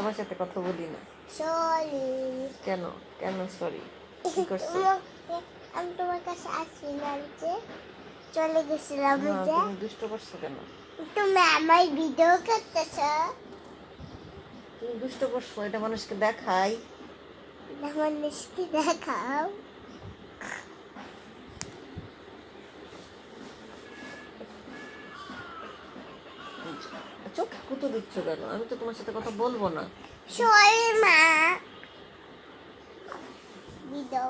তোমার সাথে কথা বলি না। সরি। কেন কেন সরি? কি করছো? আমি তোমার কাছে আসছিলাম যে চলে গেছিলাম হ্যাঁ, যে তুমি দুষ্ট করছো কেন? তুমি আমার ভিডিও করতেছ। তুমি দুষ্ট করছো, এটা মানুষকে দেখাই। মানুষকে দেখাও। চোখে কুতো দিচ্ছ কেন? আমি তো তোমার সাথে কথা বলবো না। সরি মা। ভিডিও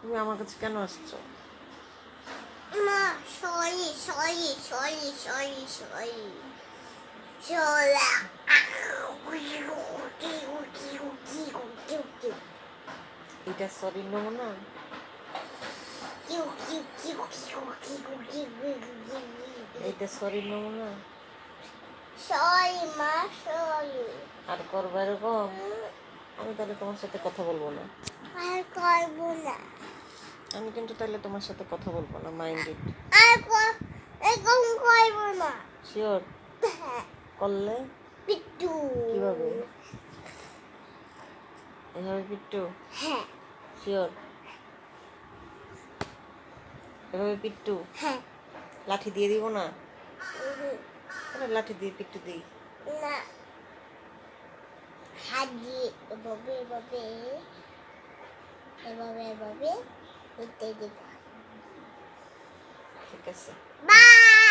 তুমি আমার কাছে কেন আসছো? মা sorry sorry sorry sorry sorry sorry. এটা সরি নমুনা। এইটা সরি নমুনা। সরি মা সরি। আর করবো এরকম, আমি তাহলে তোমার সাথে কথা বলবো না। আর করবো না। আমি কিন্তু তাহলে তোমার সাথে কথা বলবো না, মাইন্ডেড। আর এরকম করবো না। শিওর? হ্যাঁ। করলে পিট্টু। কিভাবে? এভাবে পিট্টু? হ্যাঁ। শিওর? এভাবে পিট্টু? হ্যাঁ। লাঠি দিয়ে দিব না? লাঠি দিয়ে পিট্টু দিই? না, হাত দিয়ে এভাবে এভাবে এভাবে এভাবে পিটতে দিব। ঠিক আছে। বাই।